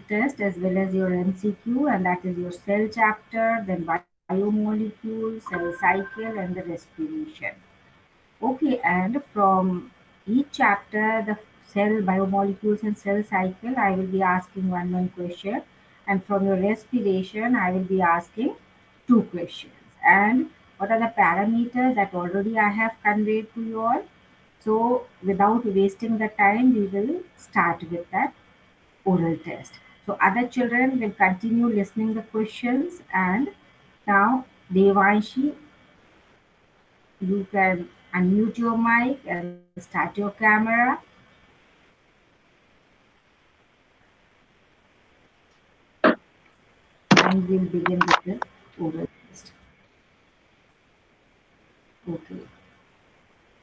test as well as your MCQ, and that is your cell chapter, then biomolecules, cell cycle, and the respiration. Okay, and from each chapter, the cell biomolecules and cell cycle, I will be asking one question, and from your respiration, I will be asking two questions. And what are the parameters that already I have conveyed to you all? So, without wasting the time, we will start with that oral test. So, other children will continue listening the questions, and now Devanshi, you can unmute your mic and start your camera, and we'll begin with the oral test. Okay.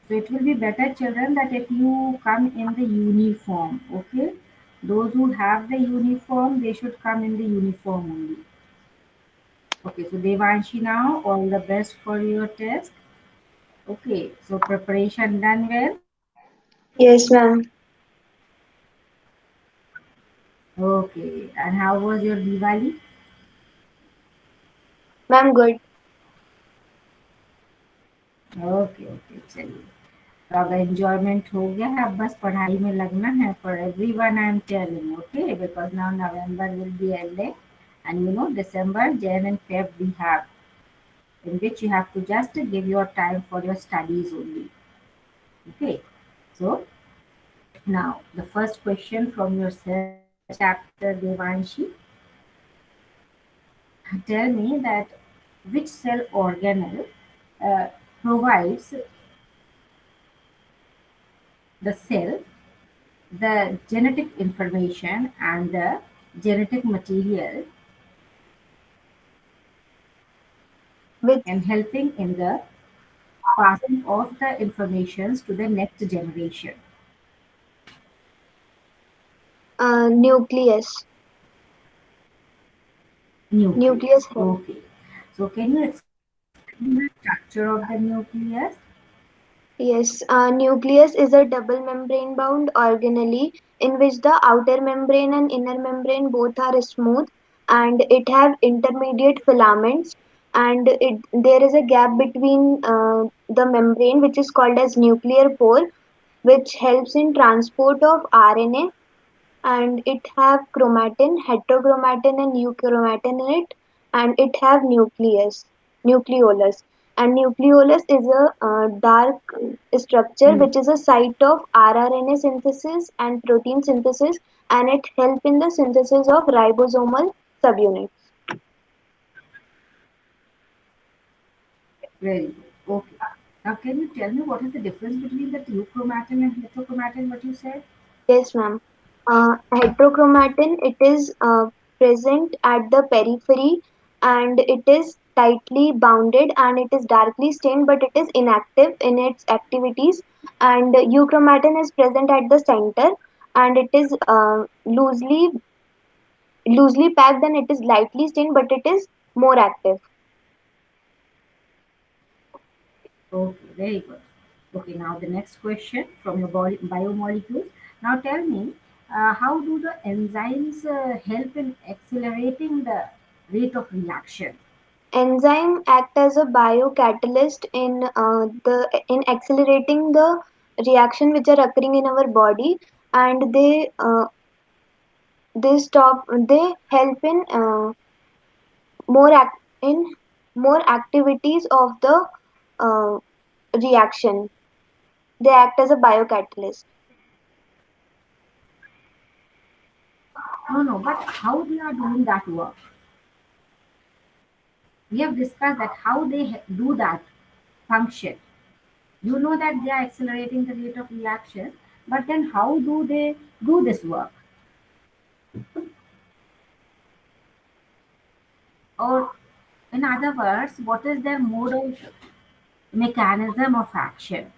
So it will be better, children, that if you come in the uniform, okay? Those who have the uniform, they should come in the uniform only. Okay, so Devanshi, now all the best for your test. Okay, so preparation done well. Yes, ma'am. Okay, and how was your Diwali? Ma'am, good. Okay okay चलिए तो अब enjoyment हो गया है अब बस पढ़ाई में लगना है for everyone I am telling okay because now November will be ending and you know December, Jan and Feb we have in which you have to just give your time for your studies only. Okay, so now the first question from your cell chapter, Devanshi. Tell me that which cell organelle provides the cell the genetic information and the genetic material With and helping in the passing of the informations to the next generation. nucleus. Nucleus Nucleus. head. Okay. So can you explain the structure of the nucleus? Yes, nucleus is a double membrane bound organelle in which the outer membrane and inner membrane both are smooth and it have intermediate filaments, and there is a gap between the membrane which is called as nuclear pore, which helps in transport of RNA, and it have chromatin, heterochromatin and euchromatin in it, and it have nucleolus. And nucleolus is a dark structure Hmm. which is a site of rRNA synthesis and protein synthesis, and it help in the synthesis of ribosomal subunits. Very good. Okay. Now can you tell me what is the difference between the euchromatin and heterochromatin, what you said? Yes, ma'am. Heterochromatin, it is present at the periphery and it is tightly bounded and it is darkly stained, but it is inactive in its activities. And euchromatin is present at the center and it is loosely packed and it is lightly stained, but it is more active. Okay, very good. Okay, now the next question from your body biomolecules. Now tell me, how do the enzymes help in accelerating the rate of reaction? Enzyme act as a biocatalyst in accelerating the reaction which are occurring in our body, and they help in more act in more activities of the uh, reaction. They act as a biocatalyst. No, no, but how they are doing that work? We have discussed that how they do that function. You know that they are accelerating the rate of reaction, but then how do they do this work? Or in other words, what is their mode of mechanism of action?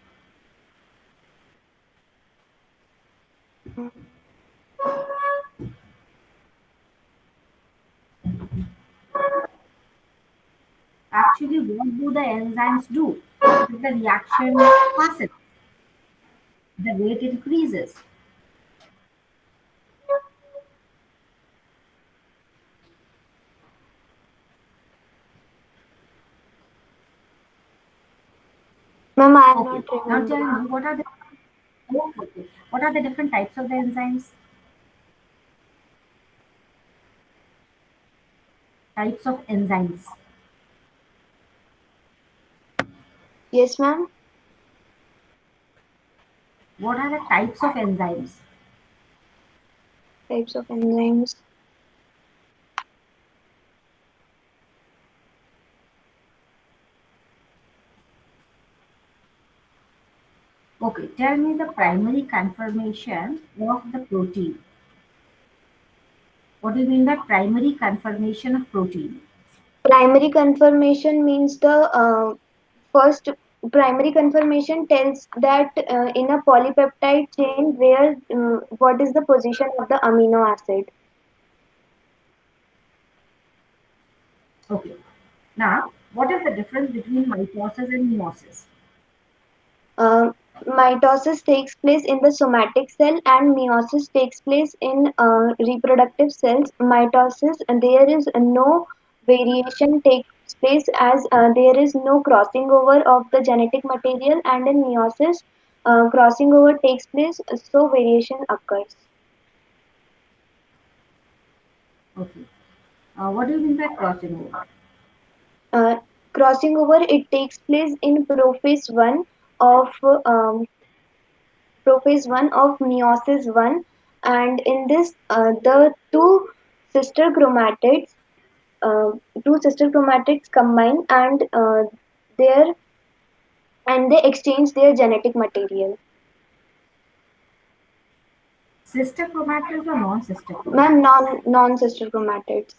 Actually, what do the enzymes do? If the reaction passes, the rate increases. Ma'am, I am Okay. not Now tell remembering. me, okay, okay. What are the different types of the enzymes? Types of enzymes. Yes, ma'am. What are the types of enzymes? Types of enzymes. Okay, tell me the primary conformation of the protein. What do you mean by primary conformation of protein? Primary conformation means the first primary conformation tells that in a polypeptide chain where what is the position of the amino acid. Okay. Now, what is the difference between mitosis and meiosis? Uh, Mitosis takes place in the somatic cell and meiosis takes place in reproductive cells. Mitosis, there is no variation takes place as there is no crossing over of the genetic material, and in meiosis, crossing over takes place, so variation occurs. Okay. What do you mean by crossing over? Uh, Crossing over it takes place in of um, prophase 1 of meiosis 1, and in this sister chromatids uh, two sister chromatids combine their and they exchange their genetic material. Sister chromatids or non-sister Ma'am, chromatids? non sister chromatids.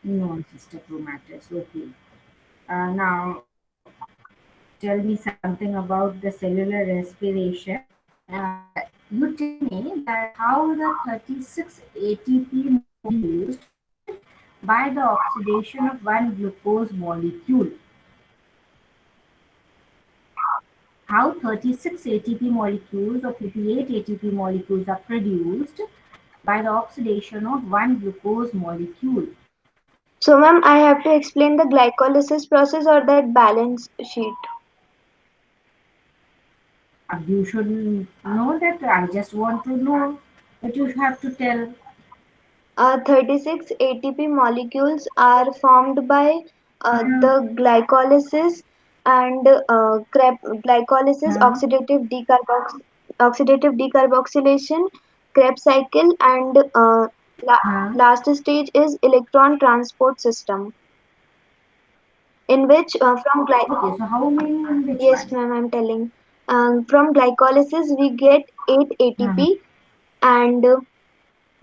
Non-sister chromatids. Okay. Now, tell me something about the cellular respiration. You tell me that how the 36 ATP produced by the oxidation of one glucose molecule. How 36 ATP molecules or 38 ATP molecules are produced by the oxidation of one glucose molecule. So, ma'am, I have to explain the glycolysis process or that balance sheet. You should know that. I just want to know that you have to tell. 36 ATP molecules are formed by the glycolysis and glycolysis, Huh? oxidative decarboxylation, Krebs cycle, and Huh? last stage is electron transport system, in which Okay, so how many in which yes, one? ma'am, I'm telling. From glycolysis we get 8 Uh-huh. ATP, and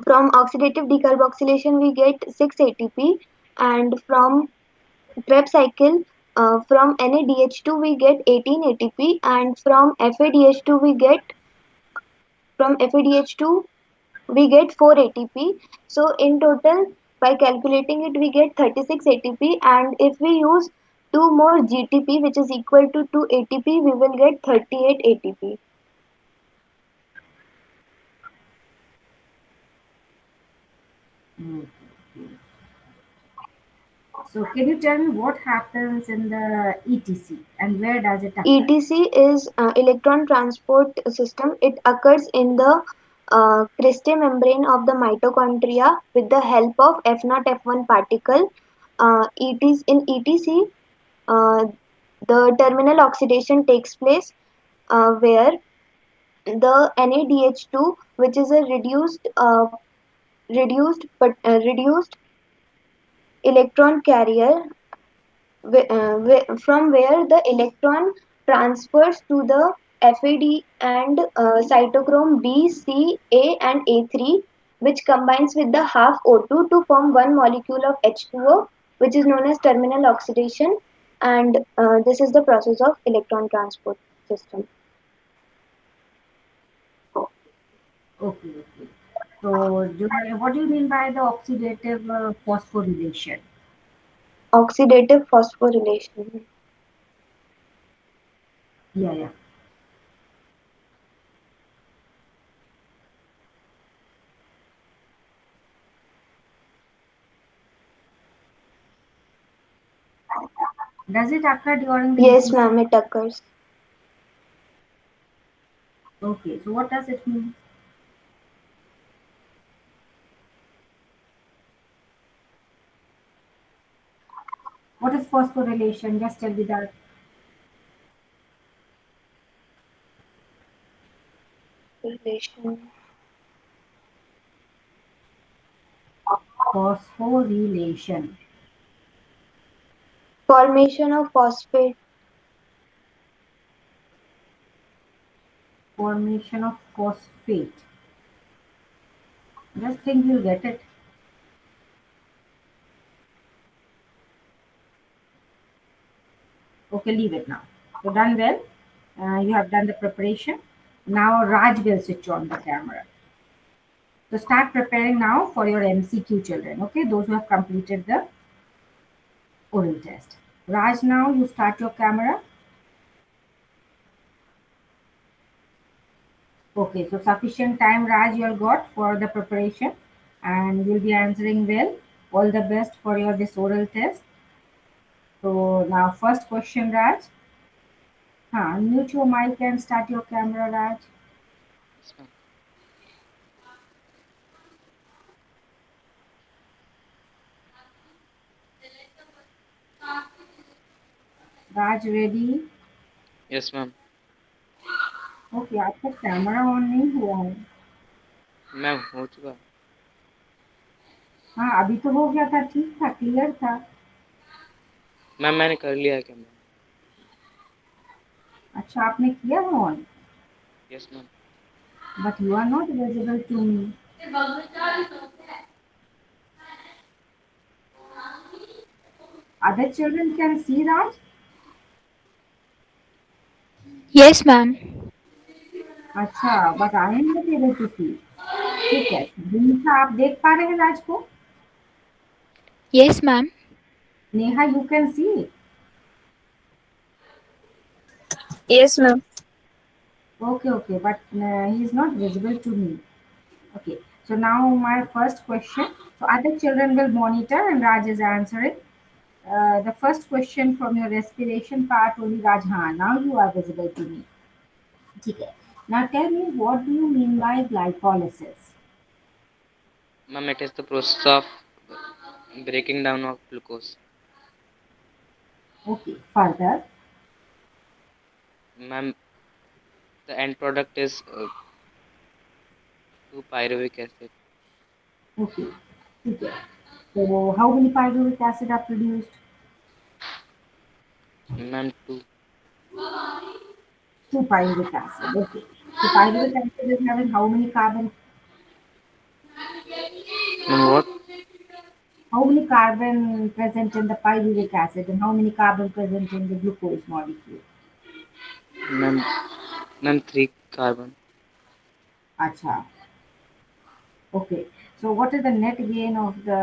from oxidative decarboxylation we get 6 ATP, and from Krebs cycle, from NADH2 we get 18 ATP, and from FADH2 we get 4 ATP. So in total, by calculating it, we get 36 ATP, and if we use 2 more GTP, which is equal to 2 ATP, we will get 38 ATP. Okay. So can you tell me what happens in the ETC and where does it occur? ETC is electron transport system. It occurs in the crystal membrane of the mitochondria with the help of F0 F1 particle. In ETC, uh, the terminal oxidation takes place where the NADH2, which is a reduced electron carrier, from where the electron transfers to the FAD and cytochrome B, C, A, and A3, which combines with the half O2 to form one molecule of H2O, which is known as terminal oxidation. And this is the process of electron transport system. Okay, okay. So what do you mean by the oxidative phosphorylation? Oxidative phosphorylation. Yeah, yeah. Does it occur during the Yes, eating ma'am, cycle? it occurs. Okay, so what does it mean? What is phosphorylation? Just tell me that. Relation. Phosphorylation. Formation of phosphate. Formation of phosphate. Just think you'll get it. Okay, leave it now. So done well. You have done the preparation. Now Raj will switch on the camera. So start preparing now for your MCQ children. Okay, those who have completed the oral test. Raj, now you start your camera. Okay, so sufficient time, Raj, you have got for the preparation, and you'll be answering well. All the best for your this oral test. So now, first question, Raj. Mute your mic and start your camera, Raj. Yes, ma'am. Raj, ready? Yes, ma'am. Okay आपका camera on नहीं हुआ है. Ma'am हो चुका. हाँ अभी तो हो गया था ठीक था क्लियर था. मैम मैंने कर लिया है कैमरा. अच्छा आपने किया है on. Yes ma'am. But you are not visible to me. Other children can see Raj. Yes, ma'am. अच्छा but I am not able to see. ठीक है नेहा आप देख पा रहे हैं राज को. Yes, ma'am. Neha you can see. Yes, ma'am. Okay okay but he is not visible to me. Okay, so now my first question. So other children will monitor and Raj is answering. The first question from your respiration part only Raj. Now you are visible to me. ठीक है. Now tell me what do you mean by glycolysis? Ma'am it is the process of breaking down of glucose. Okay, further. Ma'am the end product is 2 pyruvic acid. Okay, ठीक है. So how many pyruvic acid are produced? Ma'am 2. Two pyruvic acid. Okay. So pyruvic acid is having how many carbon? Ma'am what. How many carbon present in the pyruvic acid and how many carbon present in the glucose molecule? Ma'am ma'am 3 carbon. Acha. Okay. So what is the net gain of the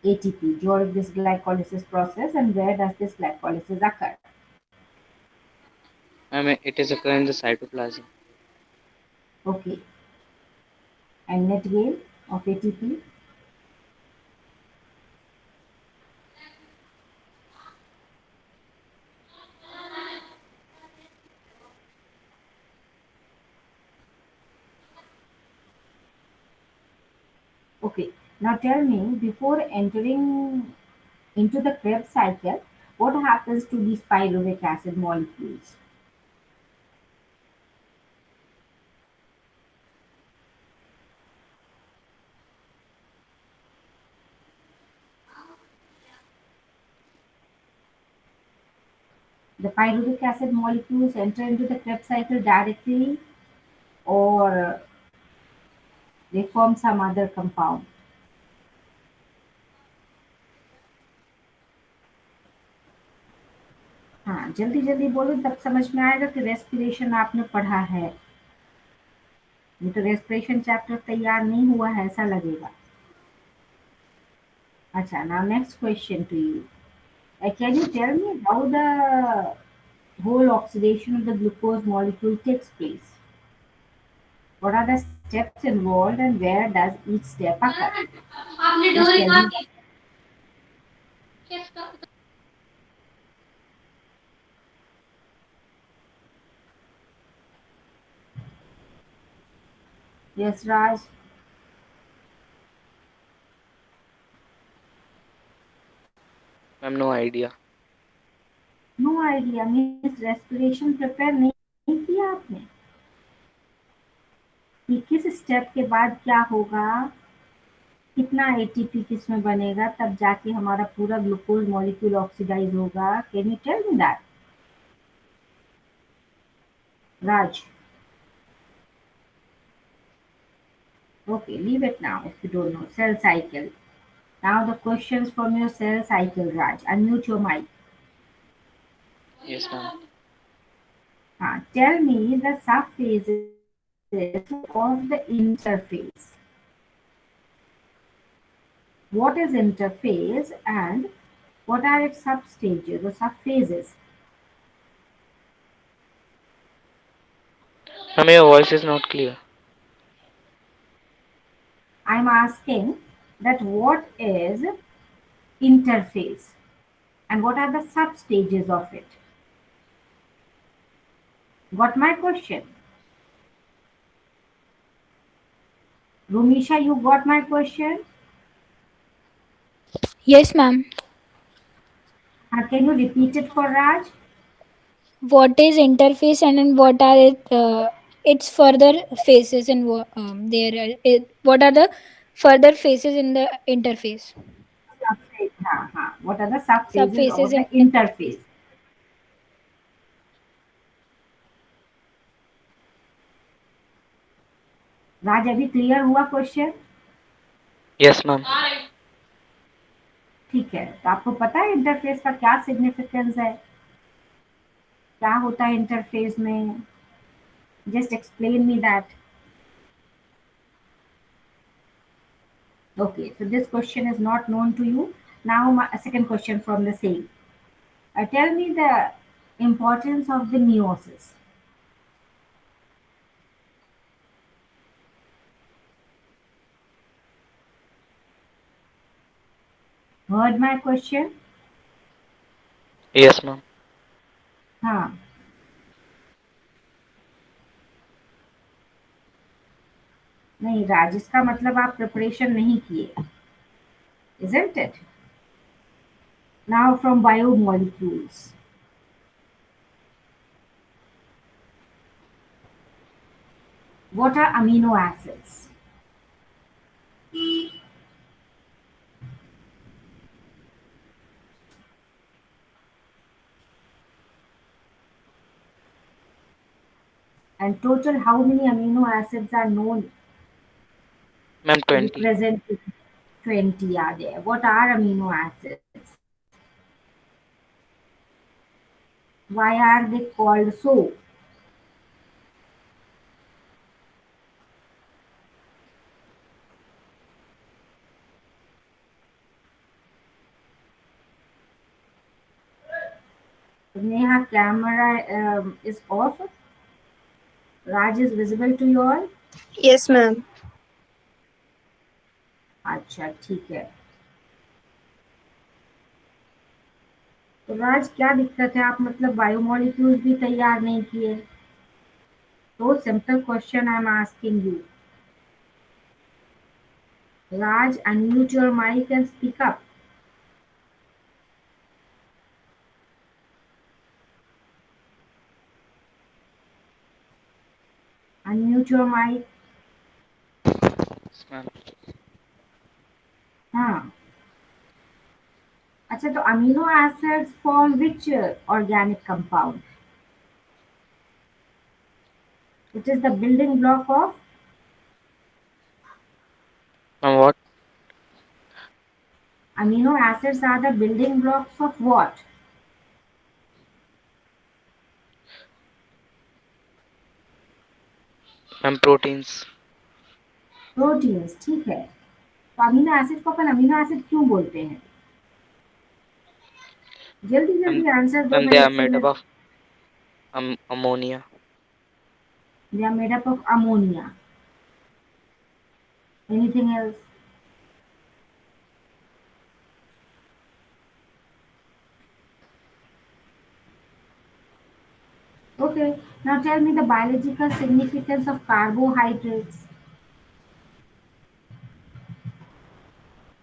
ATP during this glycolysis process and where does this glycolysis occur? Ma'am it is occur in the cytoplasm. Okay. And net gain of ATP? Okay. Now tell me, before entering into the Krebs cycle, what happens to these pyruvic acid molecules? The pyruvic acid molecules enter into the Krebs cycle directly or they form some other compound. हाँ जल्दी जल्दी बोलो तब समझ में आएगा कि respiration आपने पढ़ा है. ये तो रेस्पिरेशन चैप्टर तैयार नहीं हुआ है ऐसा लगेगा. अच्छा now next question to you. Can you tell me how the whole oxidation of the glucose molecule takes place? What are the steps involved and where does each step occur? Just tell me. Yes, Raj. Ma'am, no idea. No idea means respiration prepare नहीं किया आपने कि किस step के बाद क्या होगा, कितना एटीपी किसमें बनेगा, तब जाके हमारा पूरा ग्लूकोज मॉलिक्यूल ऑक्सीडाइज होगा. Can you tell me that, Raj? Okay, leave it now if you don't know. Cell cycle. Now the questions from your cell cycle, Raj. Unmute your mic. Yes, ma'am. Tell me the subphases of the interface. What is interface and what are its substages or subphases? Ma'am, your voice is not clear. I'm asking that what is interface and what are the substages of it? Got my question? Rumisha, you got my question? Yes, ma'am. Can you repeat it for Raj? What is interface and then what are its further phases and what are the further phases in the interface? Subphase, हाँ. What are the subphases Subphases of in the interface? राज, अभी clear हुआ question? Yes, ma'am. ठीक है, तो आपको पता है interface का क्या सिग्निफिकेंस है, क्या होता है इंटरफेस में? Just explain me that. Okay, so this question is not known to you. Now, my second question from the same. Tell me the importance of the meiosis. Heard my question? Yes, ma'am. हाँ. नहीं राज, इसका मतलब आप preparation नहीं किए, isn't it? Now from biomolecules. What are amino acids? And total, how many amino acids are known Ma'am, to be 20. present? 20 are there. What are amino acids? Why are they called so? Neha, camera is off. Raj is visible to you all. Yes, ma'am. अच्छा ठीक है. तो राज क्या दिक्कत है, आप मतलब biomolecules भी तैयार नहीं किए? तो simple question I am asking you. Raj, unmute your mic and speak up. Unmute your mic. Yes, ma'am. हाँ. अच्छा, तो amino acids form which organic compound? It is the building block of Ma'am, what? amino acids are the building blocks of what? Ma'am, proteins. Proteins. ठीक है, तो amino acid को अपन amino acid क्यों बोलते हैं? जल्दी Ma'am, जल्दी आंसर दो ma'am, they मेरे are से. made up of ammonia. They are made up of ammonia. Anything else? Okay, now tell me the biological significance of carbohydrates.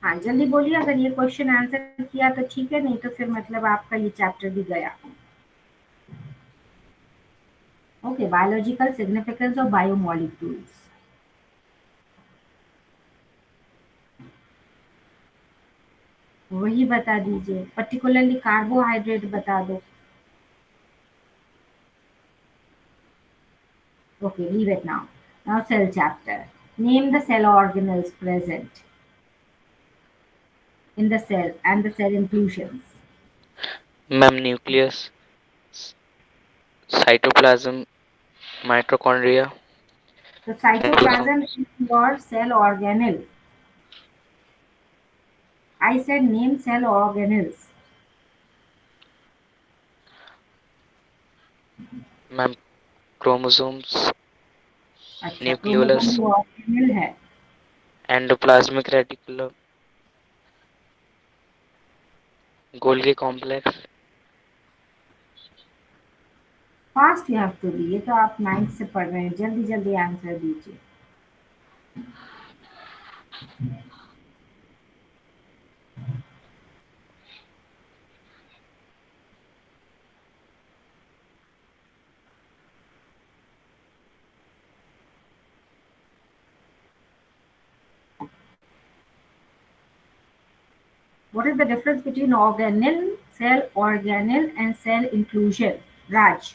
हाँ जल्दी बोलिए, अगर ये क्वेश्चन आंसर किया तो ठीक है, नहीं तो फिर मतलब आपका ये चैप्टर भी गया। Okay, biological significance of biomolecules. वही बता दीजिए, पर्टिकुलरली कार्बोहाइड्रेट बता दो। Okay, leave it now. Now cell chapter. Name the cell organelles present in the cell and the cell inclusions. Ma'am, nucleus, s- cytoplasm, mitochondria, So ribosomes. cytoplasm is your cell organelle. I said name cell organelles. Ma'am, chromosomes, अच्छा, nucleolus, chromosome organelle है। endoplasmic reticulum, Golgi complex. Fast you have to be, ये तो आप 9th से पढ़ रहे हैं, जल्दी जल्दी आंसर दीजिए। What is the difference between organelle, cell organelle, and cell inclusion? Raj.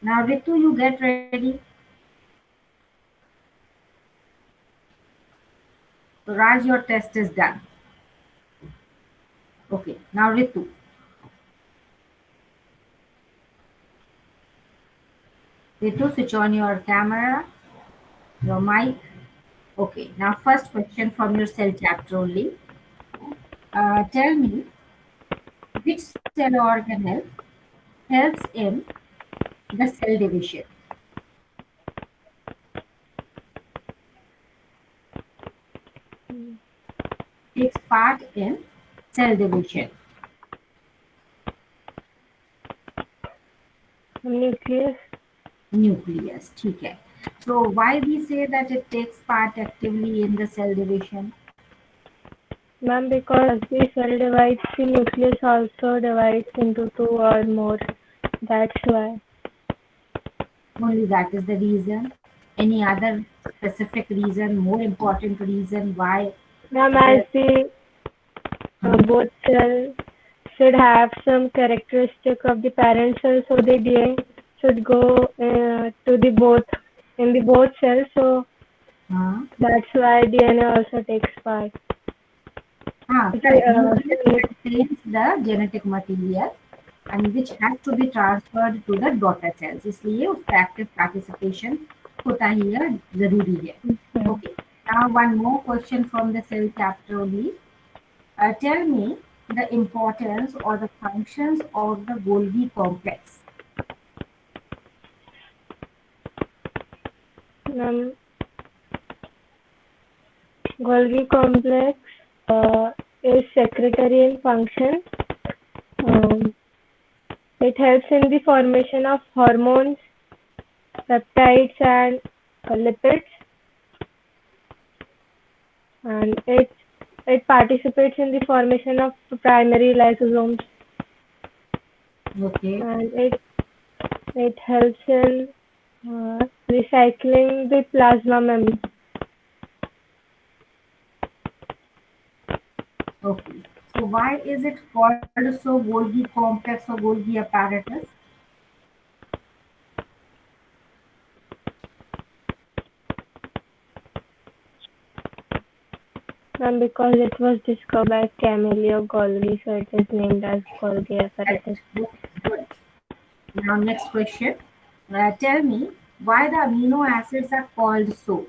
Now Ritu, you get ready. So Raj, your test is done. Okay, now Ritu. Ritu, switch on your camera, your mic. Okay, now first question from your cell chapter only. Tell me which cell organelle helps in the cell division, takes part in cell division. Nucleus. Nucleus, ठीक है. So why we say that it takes part actively in the cell division? Ma'am, because the cell divides, the nucleus also divides into two or more. That's why. Only that is the reason. Any other specific reason, more important reason why Ma'am, as the the hmm, both cells should have some characteristic of the parent cell, so the DNA should go to the both in the both cells. So हाँ that's why DNA also takes part. हाँ correct. Nucleus contains the genetic material and which has to be transferred to the daughter cells. इसलिए उसका active participation होता ही है, जरूरी है. Okay. Now one more question from the cell chapter only. Tell me the importance or the functions of the Golgi complex. Um, Golgi complex is secretory in function. Um, it helps in the formation of hormones, peptides, and lipids, and it participates in the formation of primary lysosomes, Okay. and it helps in recycling the plasma membrane. Okay. So why is it called so Golgi complex or Golgi apparatus? And because it was discovered by Camillo Golgi, so it is named as Golgi apparatus. Correct. Good. Now next question. Tell me why the amino acids are called so.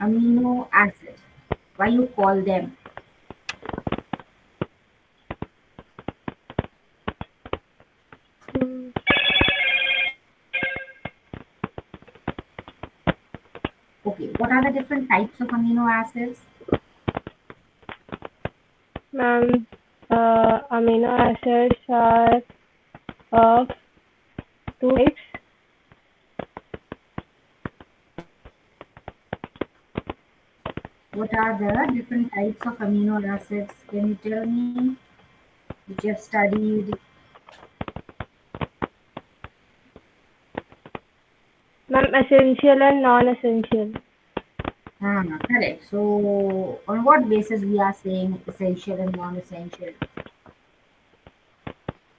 Amino acid. Why you call them? Mm, Okay. What are the different types of amino acids? Ma'am, amino acids are of two types. What are the different types of amino acids? Can you tell me which you have studied? Ma'am, essential and non-essential. Correct. So, on what basis we are saying essential and non-essential?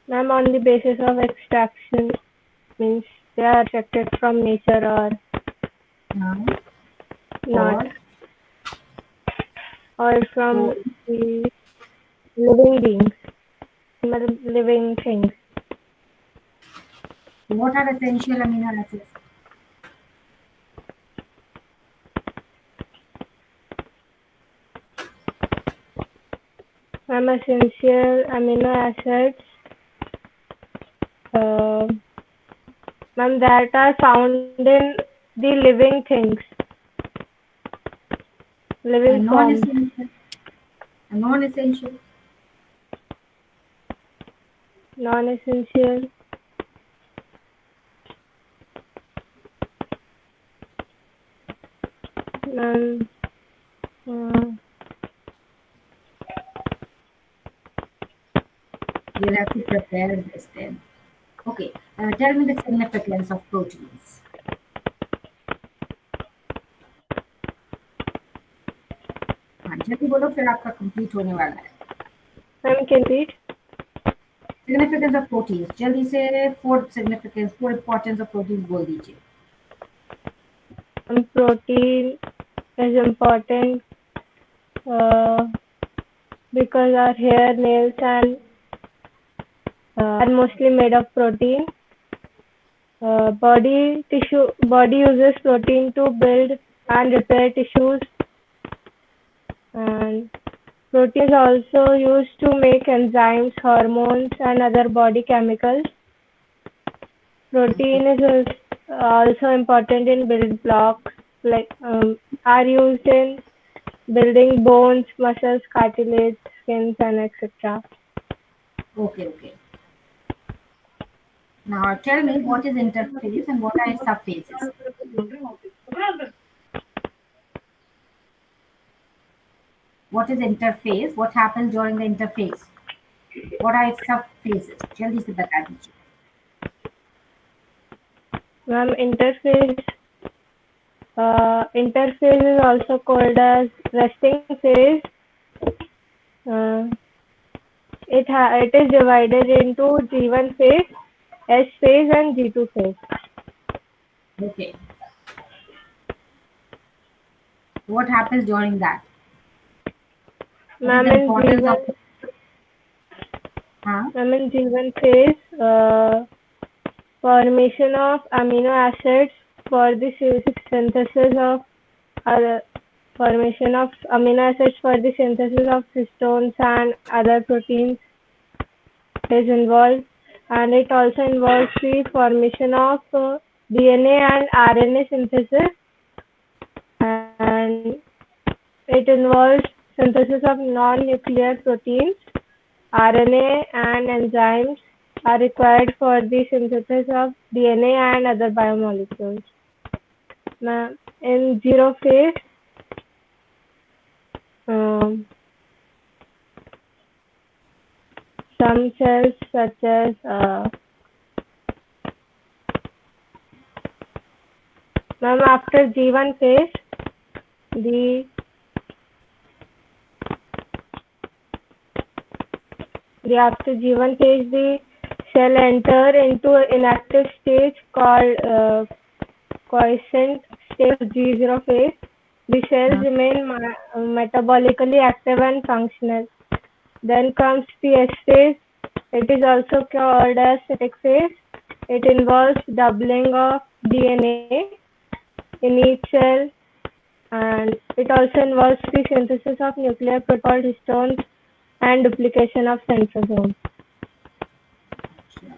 Ma'am, on the basis of extraction, means they are extracted from nature or Uh, not, or or from so, the living beings, living things. what are essential amino acids? Ma'am, essential amino acids, uh, ma'am, that are found in the living things, living And forms. non-essential. And non-essential. Non-essential, ma'am, uh, You'll have to prepare this then. Okay. Tell me the significance of proteins. हाँ जल्दी बोलो फिर आपका complete होने वाला है. ma'am, can you repeat? Significance of proteins. जल्दी से four significance, four importance of proteins बोल दीजिए. Protein is important uh, because our hair, nails, and are mostly made of protein. Body uses protein to build and repair tissues, and protein is also used to make enzymes, hormones, and other body chemicals. Protein is also important in building blocks, like are used in building bones, muscles, cartilage, skins, and etc. Okay, okay. Now tell me what is interphase and what are its subphases. What is interphase? What happens during the interphase? What are its subphases? जल्दी से बता दीजिए. Ma'am, interphase is also called as resting phase. Uh, it is divided into G1 phase, S phase, and G2 phase. Okay. What happens during that? What is Ma'am, the importance of? Huh? in G1 phase, formation of amino acids for the synthesis of other formation of amino acids for the synthesis of histones and other proteins is involved, and it also involves the formation of DNA and RNA synthesis, and it involves synthesis of non-nuclear proteins. RNA and enzymes are required for the synthesis of DNA and other biomolecules. Now, in zero phase, um, some cells such as after G1 phase, the after G1 phase, the cell enter into an inactive stage called quiescent state of G0 phase. The cells remain metabolically active and functional. Then comes the S phase. It is also called as static phase. It involves doubling of DNA in each cell, and it also involves the synthesis of nuclear protein histones and duplication of centrosomes.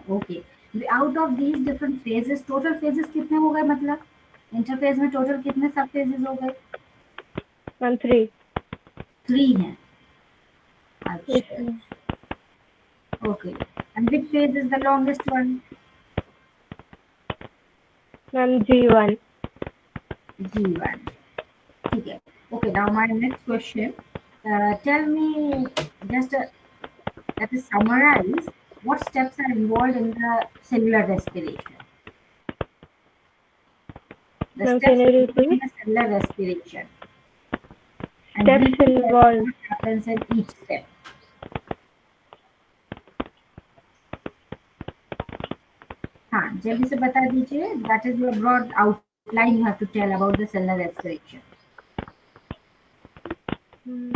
Okay. Out of these different phases, total phases कितने हो गए मतलब? Interphase में total कितने सब phases हो गए? 1, 3. 3 हैं. Yes, अच्छा. Okay. And which phase is the longest one? Ma'am, G1. G1. Okay. Okay. Now my next question. Tell me just let us summarize what steps are involved in the cellular respiration. The Ma'am, can steps you involved in repeat? the cellular respiration. And Steps briefly tell me involved. what happens in each step. हाँ जल्दी से बता दीजिए. That is your broad outline you have to tell about the cellular respiration. Hmm.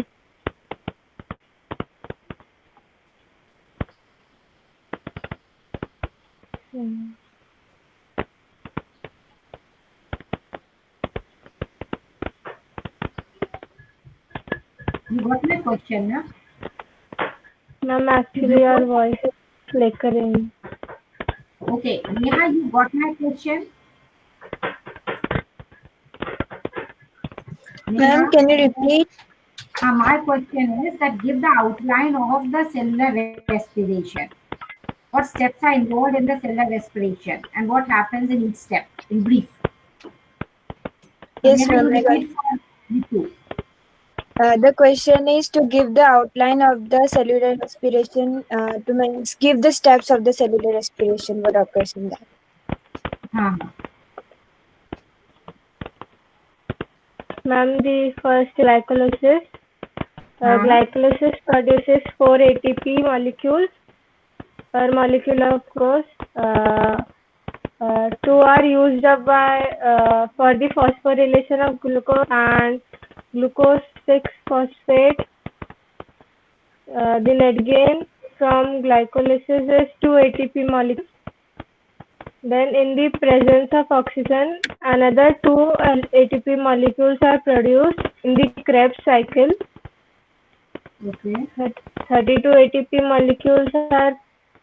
Hmm. You got my question, na? Ma'am, actually your voice is flickering. Okay, Neha, you got my question? Ma'am, Neha? can you repeat? My question is that give the outline of the cellular respiration. What steps are involved in the cellular respiration and what happens in each step in brief. So Yes, Neha, ma'am. you I got. repeat for me too. The question is to give the outline of the cellular respiration, to means give the steps of the cellular respiration, what occurs in that. हाँ Ma'am, the first glycolysis. हाँ Glycolysis produces 4 ATP molecules per molecule of glucose. Two are used up by for the phosphorylation of glucose and glucose 6 phosphate. The net gain from glycolysis is 2 ATP molecules. Then, in the presence of oxygen, another 2 ATP molecules are produced in the Krebs cycle. okay 32 ATP molecules are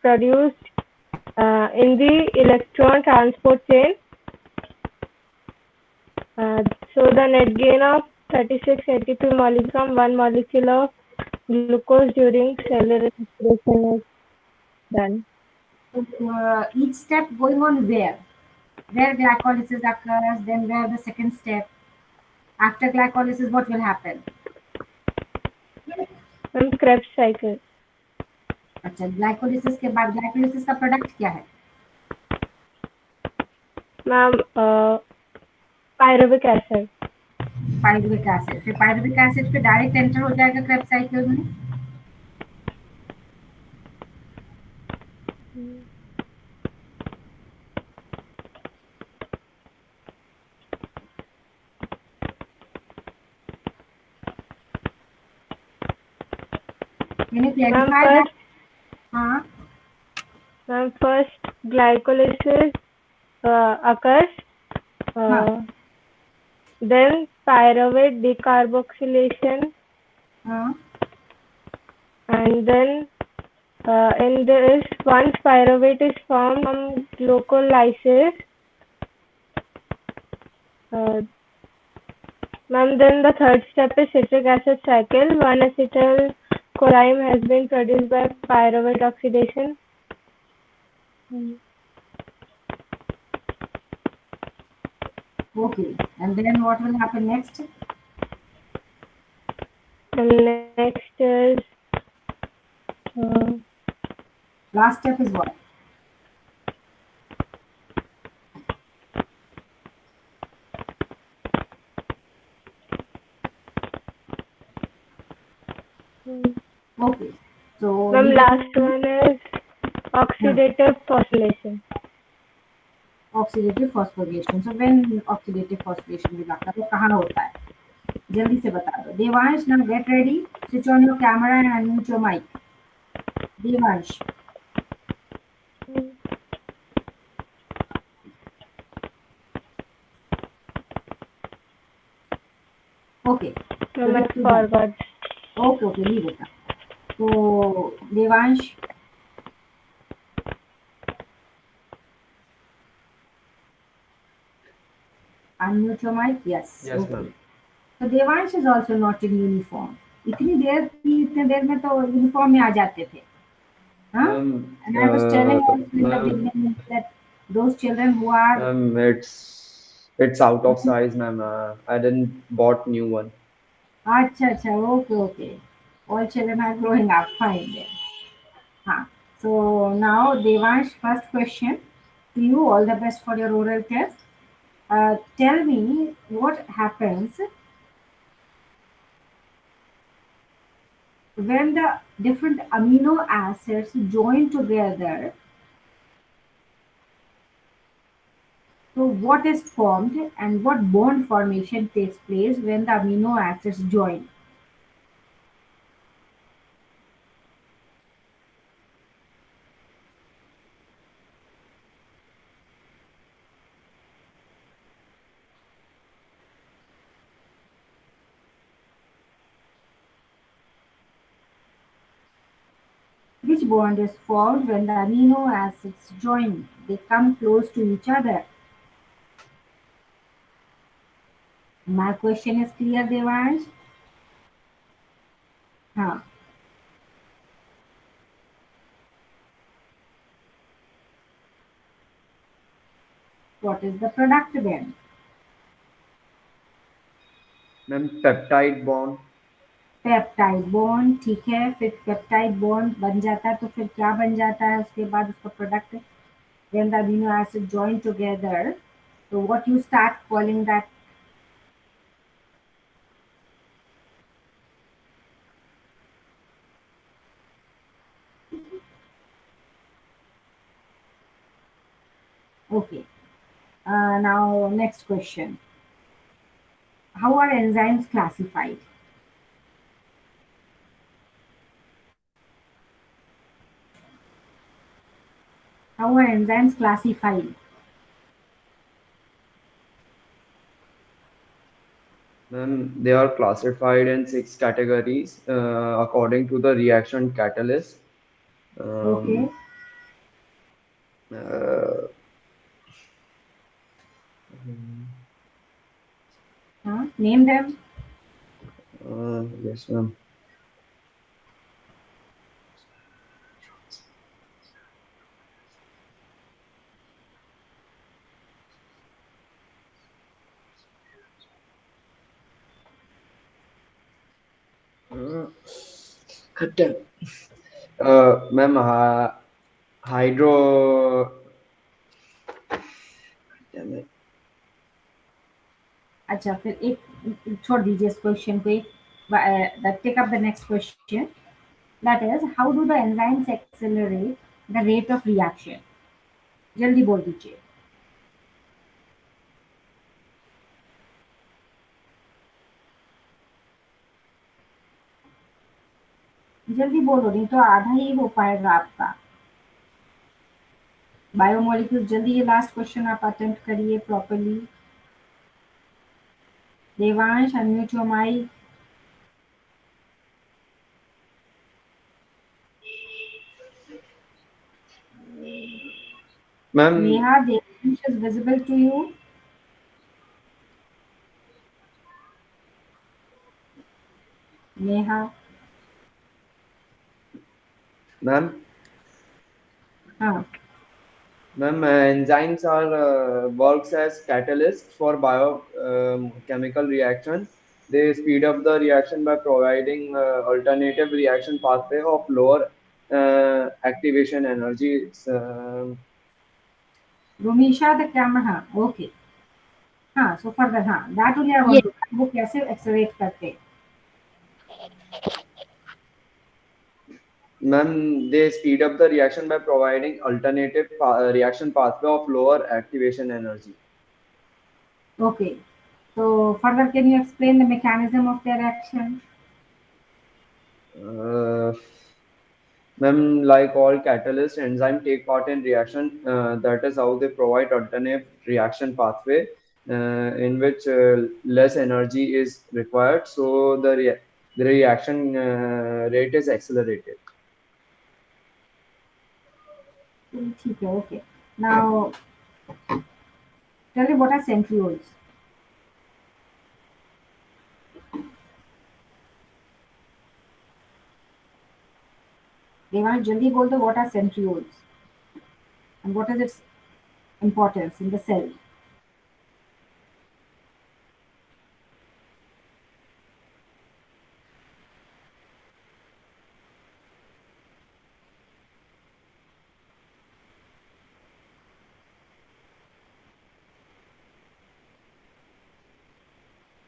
produced in the electron transport chain. So the net gain of 36 ATP molecules from one molecule of glucose during cellular respiration is done. so each step going on where glycolysis occurs, then where the second step after glycolysis what will happen. And Krebs cycle. अच्छा glycolysis के बाद glycolysis का product क्या है. Ma'am, pyruvic acid. Pyruvic acid. फिर pyruvic acid पे direct enter हो जाएगा क्रेब साइकिल में. Can you Ma'am, clarify that? हाँ first glycolysis occurs. हाँ Then pyruvate decarboxylation, हाँ and then in this, once pyruvate is formed from glucolysis, ma'am, then the third step is citric acid cycle. 1-acetyl-choline has been produced by pyruvate oxidation. okay. And then what will happen next? And next is Last step is what? Okay. So ma'am, leave it. last one is oxidative phosphorylation. Oxidative phosphorylation. So when oxidative phosphorylation will occur, तो कहाँ होता है? जल्दी से बता दो. Devansh, now get ready. Switch on your camera and unmute your mic. Devansh. Okay. So Ma'am, I let's do that. forgot. Okay, leave it. So Devansh. Unmute your mic. Yes. Yes, Okay. ma'am. So Devansh is also not in uniform. इतनी देर थी, इतने देर में तो uniform में आ जाते थे. Huh? And I was telling also in the Ma'am, beginning that those children who are it's out of size, ma'am. I didn't bought new one. acha acha, okay, okay. All children are growing up, fine then. Huh. So now Devansh, first question to you. All the best for your oral test. Tell me what happens when the different amino acids join together. So what is formed and what bond formation takes place when the amino acids join? Which bond is formed when the amino acids join? They come close to each other. My question is clear, Devansh? Huh. What is the product then? Ma'am, peptide bond. Peptide bond, ठीक है, फिर peptide bond बन जाता है तो फिर क्या बन जाता है उसके बाद उसका product, when the amino acid join together, so what you start calling that? Okay. Now next question. How are enzymes classified? How are enzymes classified? Ma'am, they are classified in six categories according to the reaction catalyst. Okay. Um, uh, Name them. yes, ma'am. Uh, God damn. Ma'am, hydro. Damn it. अच्छा फिर एक छोड़ दीजिए इस question को, एक take up the next question, that is how do the enzymes accelerate the rate of reaction? जल्दी बोल दीजिए, जल्दी बोलो नहीं तो आधा ही हो पाएगा आपका बायोमोलिक्यूल। जल्दी ये लास्ट क्वेश्चन आप अटेम्प्ट करिए properly. Devansh unmute your mic. Ma'am, Neha, Devansh is visible to you? Neha? ma'am, हाँ। enzymes are works as catalysts for biochemical reaction. They speed up the reaction by providing alternative reaction pathway of lower activation energy. Romisha the camera, हाँ okay. हाँ so further, हाँ that only I want Yes. To, वो कैसे accelerate करते? Ma'am, they speed up the reaction by providing alternative reaction pathway of lower activation energy. Okay. So further, can you explain the mechanism of their action? Uh, Ma'am, like all catalysts, enzyme take part in reaction. That is how they provide alternate reaction pathway in which less energy is required. So the reaction rate is accelerated. ठीक है, okay. Now tell me what are centrioles? Devansh जल्दी बोल दो, what are centrioles and what is its importance in the cell?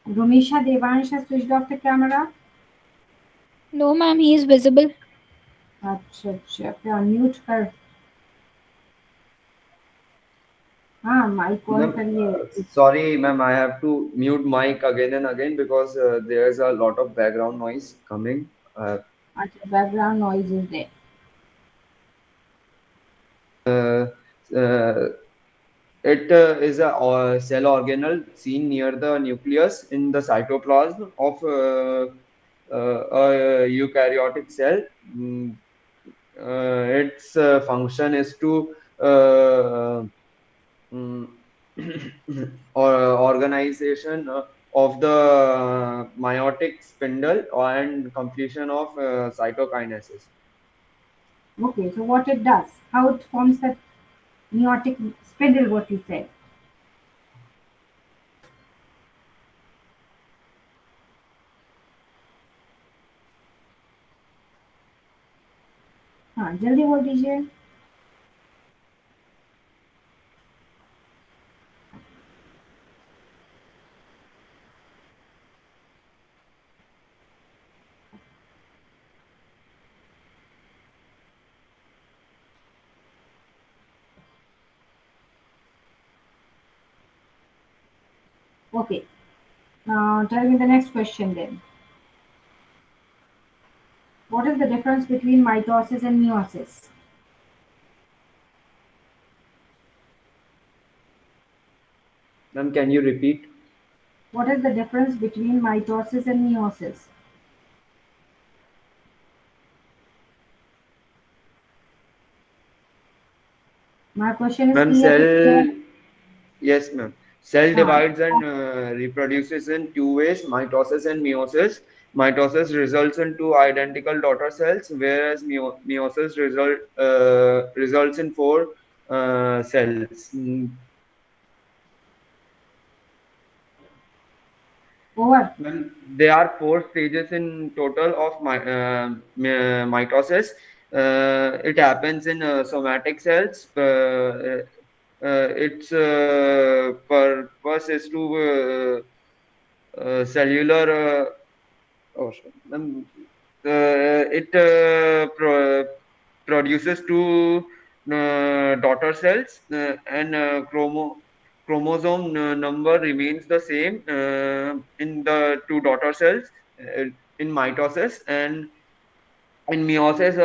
Rumisha, Devansh has switched off the camera. No, ma'am, he is visible. अच्छा अच्छा, पे unmute कर। हाँ, mic on Ma'am, करिए। sorry, ma'am, I have to mute mic again and again because there's a lot of background noise coming. अच्छा, background noise is there. Uh, uh, it is a cell organelle seen near the nucleus in the cytoplasm of a eukaryotic cell. Mm, its function is to mm, or organization of the meiotic spindle and completion of cytokinesis. Okay, so what it does, how it forms that meiotic spindle, what you said। हाँ, जल्दी बोल दीजिए। Okay, now tell me the next question then. What is the difference between mitosis and meiosis? Ma'am, can you repeat? What is the difference between mitosis and meiosis? My question is Ma'am, clear to cell, clear? yes, ma'am. Cell हाँ, divides and reproduces in two ways, mitosis and meiosis. Mitosis results in two identical daughter cells, whereas meiosis results in four cells. over। Well, there are four stages in total of mitosis. It happens in somatic cells. Its purpose is to cellular. Oh, sorry. It produces two daughter cells, and chromosome number remains the same in the two daughter cells uh, in mitosis, and in meiosis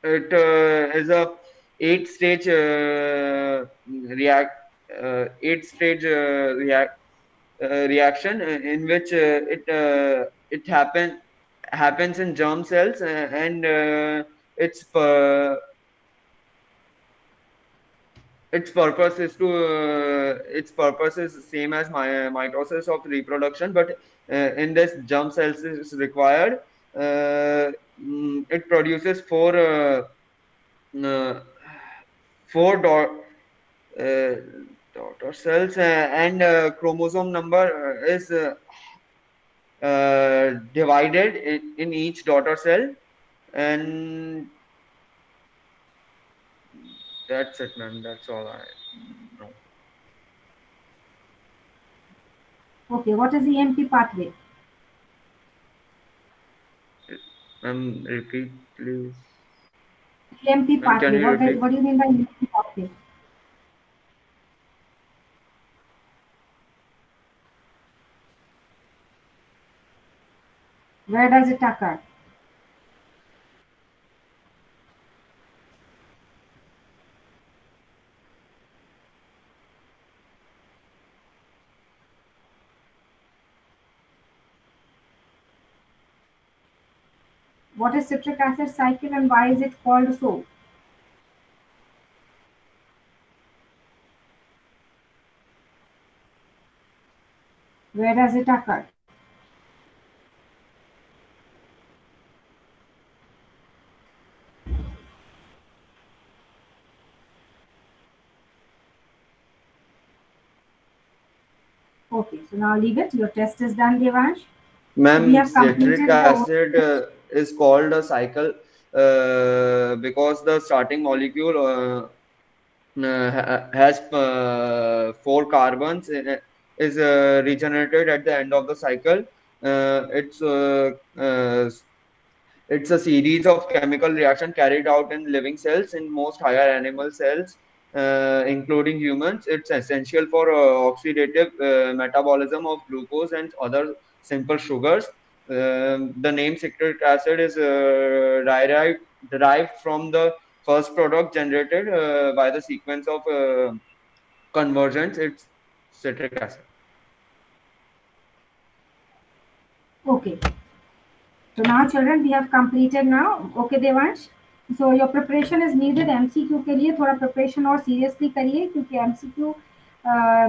it is a eight stage react eight stage reaction in which it happens in germ cells, and its purpose is same as mitosis of reproduction, but in this germ cells is required. It produces uh, four uh, daughter cells, and chromosome number is divided in each daughter cell, and that's it, man. That's all I know. Okay, what is the EMP pathway? Repeat, please. EMP Ma'am, can pathway, you repeat? what do you mean by EMP pathway? Where does it occur? What is citric acid cycle and why is it called so? Where does it occur? Okay, so now leave it. Your test is done, Devansh. So we Ma'am, have citric completed the acid is called a cycle because the starting molecule has four carbons, is regenerated at the end of the cycle. It's a series of chemical reaction carried out in living cells in most higher animal cells, including humans. It's essential for oxidative metabolism of glucose and other simple sugars. The name citric acid is derived from the first product generated by the sequence of conversions. It's citric acid. okay. So now children we have completed now. Okay Devansh. So your preparation is needed MCQ के लिए थोड़ा preparation और seriously करिए क्योंकि MCQ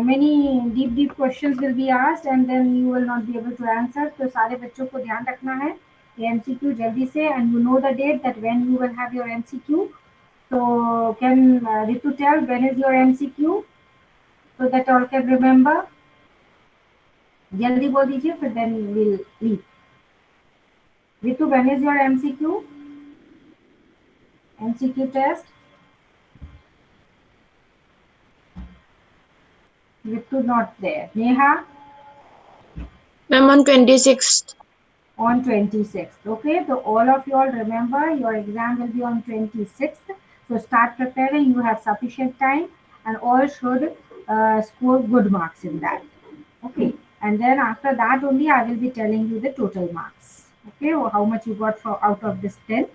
many deep questions will be asked and then you will not be able to answer. तो सारे बच्चों को ध्यान रखना है ये MCQ जल्दी से and you know the date that when you will have your MCQ. So can Ritu tell when is your MCQ so that all can remember. जल्दी बोल दीजिए फिर then we'll leave. Ritu, when is your MCQ? MCQ test? Ritu not there. Neha? Ma'am, on 26th. On 26th. Okay, so all of you all remember your exam will be on 26th. So start preparing. You have sufficient time and all should score good marks in that. Okay, and then after that only I will be telling you the total marks. Okay, or how much you got out of this 10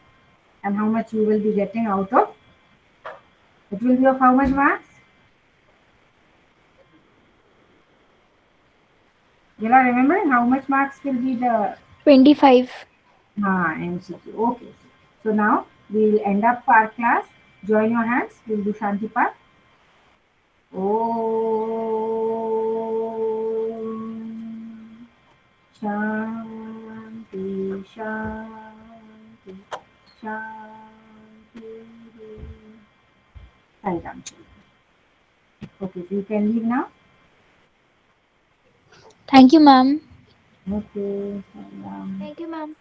and how much you will be getting out of. It will be of how much marks? You are remembering how much marks will be the 25. MCQ. Okay. So now we will end up our class. Join your hands. We'll do Shanti Path. Om Shanti Shanti Shanti. Sai Ram. Okay, so you can leave now. Thank you, ma'am. Okay, Sai Ram. Thank you, ma'am.